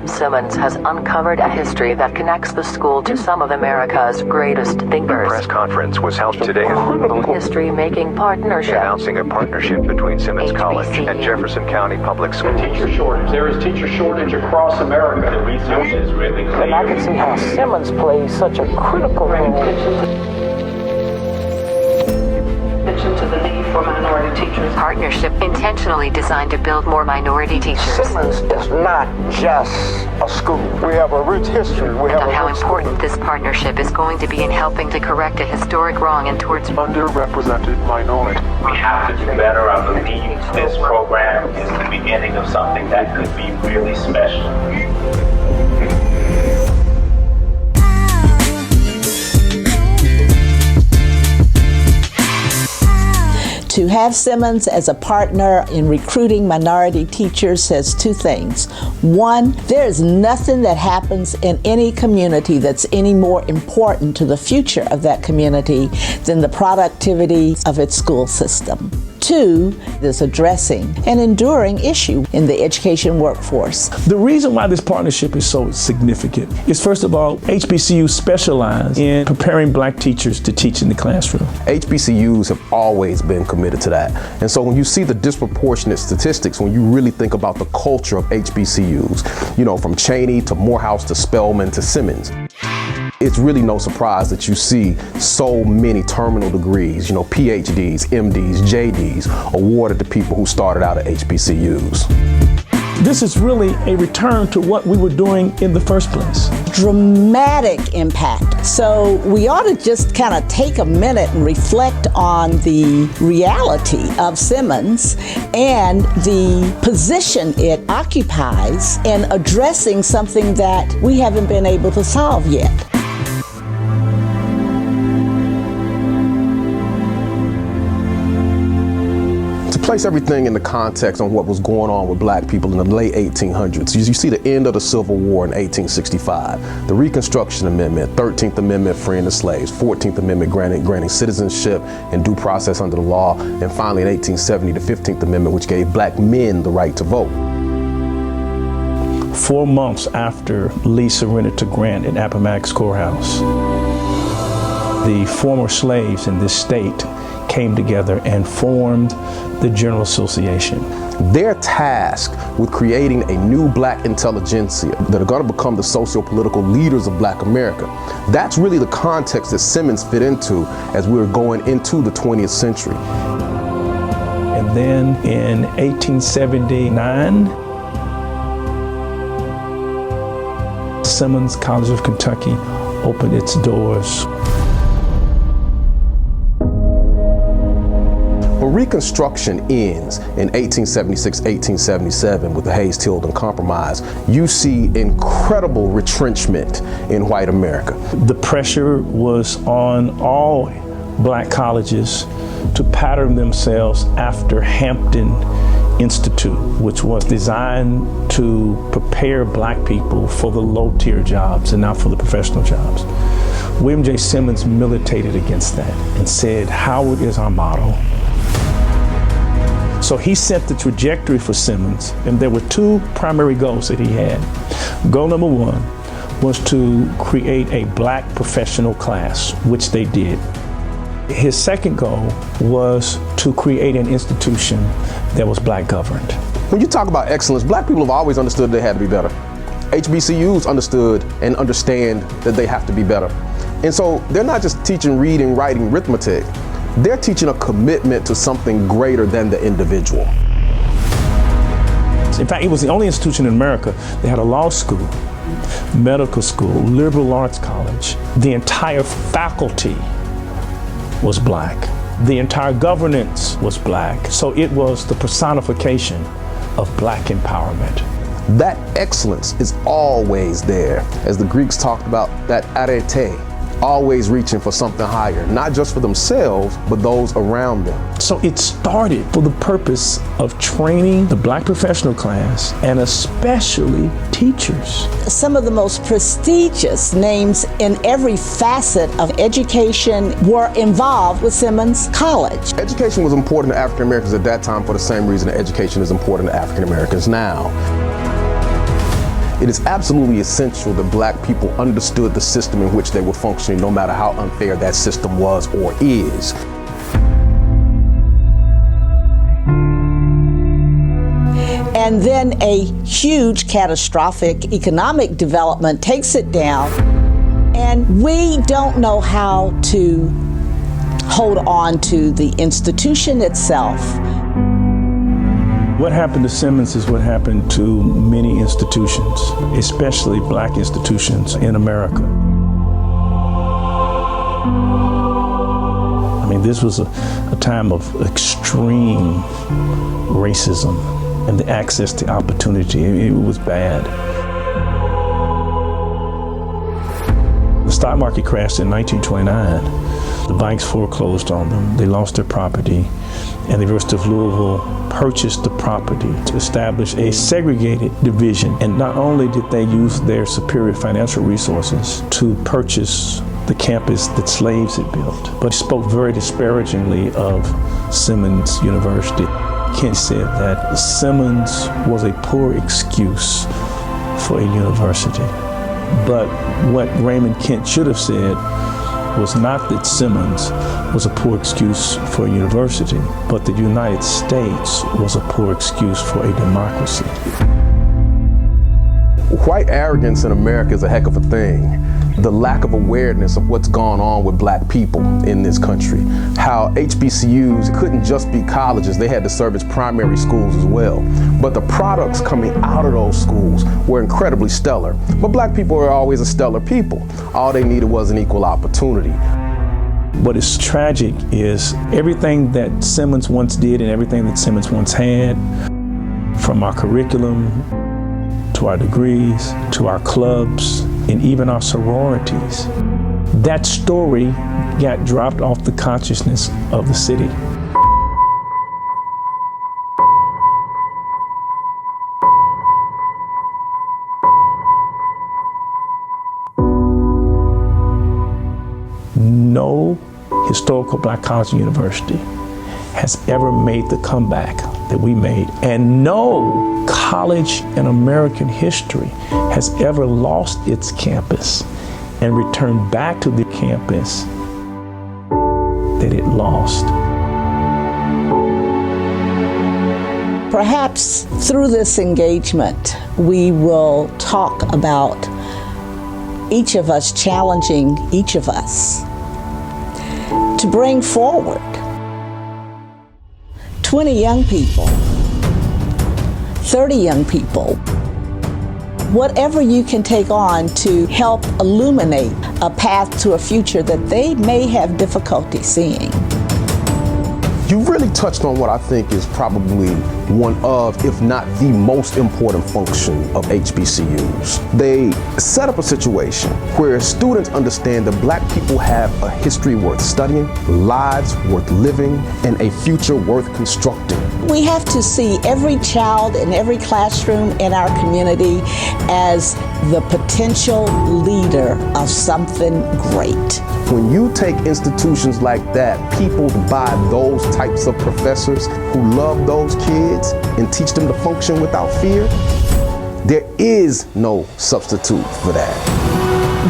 Simmons has uncovered a history that connects the school to some of America's greatest thinkers. A press conference was held today. History-making partnership. Announcing a partnership between Simmons College and Jefferson County Public Schools. Teacher shortage. There is teacher shortage across America. The research is really clear. And I can see how Simmons plays such a critical role. To the need for minority teachers. Partnership intentionally designed to build more minority teachers. Simmons is not just a school. We have a rich history. And how important this partnership is going to be in helping to correct a historic wrong and towards underrepresented minority. We have to do better. I believe this program is the beginning of something that could be really special. To have Simmons as a partner in recruiting minority teachers says two things. One, there is nothing that happens in any community that's any more important to the future of that community than the productivity of its school system. Two, is addressing an enduring issue in the education workforce. The reason why this partnership is so significant is, first of all, HBCUs specialize in preparing black teachers to teach in the classroom. HBCUs have always been committed to that. And so when you see the disproportionate statistics, when you really think about the culture of HBCUs, you know, from Cheney to Morehouse to Spelman to Simmons, it's really no surprise that you see so many terminal degrees, you know, PhDs, MDs, JDs awarded to people who started out at HBCUs. This is really a return to what we were doing in the first place. Dramatic impact. So we ought to just kind of take a minute and reflect on the reality of Simmons and the position it occupies in addressing something that we haven't been able to solve yet. Place everything in the context on what was going on with black people in the late 1800s. You see the end of the Civil War in 1865, the Reconstruction Amendment, 13th Amendment freeing the slaves, 14th Amendment granting citizenship and due process under the law, and finally in 1870 the 15th Amendment, which gave black men the right to vote. 4 months after Lee surrendered to Grant at Appomattox Courthouse, the former slaves in this state came together and formed the General Association. They're tasked with creating a new black intelligentsia that are going to become the socio-political leaders of black America. That's really the context that Simmons fit into as we were going into the 20th century. And then in 1879, Simmons College of Kentucky opened its doors. Reconstruction ends in 1876-1877 with the Hayes-Tilden Compromise. You see incredible retrenchment in white America. The pressure was on all black colleges to pattern themselves after Hampton Institute, which was designed to prepare black people for the low-tier jobs and not for the professional jobs. William J. Simmons militated against that and said, Howard is our model. So he set the trajectory for Simmons, and there were two primary goals that he had. Goal number one was to create a black professional class, which they did. His second goal was to create an institution that was black governed. When you talk about excellence, black people have always understood they had to be better. HBCUs understood and understand that they have to be better. And so they're not just teaching reading, writing, arithmetic. They're teaching a commitment to something greater than the individual. In fact, it was the only institution in America that had a law school, medical school, liberal arts college. The entire faculty was black. The entire governance was black. So it was the personification of black empowerment. That excellence is always there. As the Greeks talked about, that arete, always reaching for something higher, not just for themselves, but those around them. So it started for the purpose of training the black professional class and especially teachers. Some of the most prestigious names in every facet of education were involved with Simmons College. Education was important to African Americans at that time for the same reason that education is important to African Americans now. It is absolutely essential that black people understood the system in which they were functioning, no matter how unfair that system was or is. And then a huge catastrophic economic development takes it down, and we don't know how to hold on to the institution itself. What happened to Simmons is what happened to many institutions, especially black institutions in America. I mean, this was a time of extreme racism and the access to opportunity. It was bad. The stock market crashed in 1929. The banks foreclosed on them. They lost their property. And the University of Louisville purchased the property to establish a segregated division. And not only did they use their superior financial resources to purchase the campus that slaves had built, but spoke very disparagingly of Simmons University. Kent said that Simmons was a poor excuse for a university. But what Raymond Kent should have said was not that Simmons was a poor excuse for a university, but the United States was a poor excuse for a democracy. White arrogance in America is a heck of a thing. The lack of awareness of what's gone on with black people in this country. How HBCUs couldn't just be colleges, they had to serve as primary schools as well. But the products coming out of those schools were incredibly stellar. But black people are always a stellar people. All they needed was an equal opportunity. What is tragic is everything that Simmons once did and everything that Simmons once had, from our curriculum, to our degrees, to our clubs, and even our sororities. That story got dropped off the consciousness of the city. No historical black college and university has ever made the comeback that we made, and no college in American history has ever lost its campus and returned back to the campus that it lost. Perhaps through this engagement, we will talk about each of us challenging each of us to bring forward 20 young people, 30 young people, whatever you can take on to help illuminate a path to a future that they may have difficulty seeing. You really touched on what I think is probably one of, if not the most important function of HBCUs. They set up a situation where students understand that black people have a history worth studying, lives worth living, and a future worth constructing. We have to see every child in every classroom in our community as the potential leader of something great. When you take institutions like that, people buy those types of professors who love those kids and teach them to function without fear, there is no substitute for that.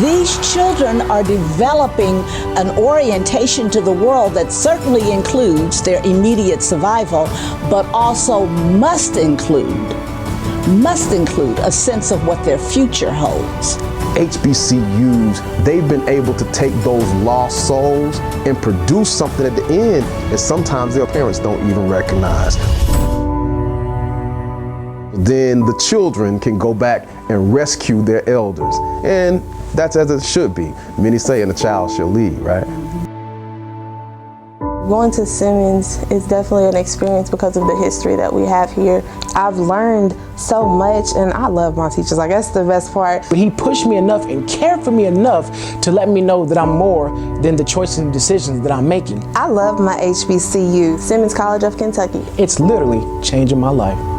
These children are developing an orientation to the world that certainly includes their immediate survival, but also must include a sense of what their future holds. HBCUs, they've been able to take those lost souls and produce something at the end that sometimes their parents don't even recognize. Then the children can go back and rescue their elders. And that's as it should be. Many say, and the child shall lead, right? Going to Simmons is definitely an experience because of the history that we have here. I've learned so much, and I love my teachers. Like, that's the best part. He pushed me enough and cared for me enough to let me know that I'm more than the choices and decisions that I'm making. I love my HBCU, Simmons College of Kentucky. It's literally changing my life.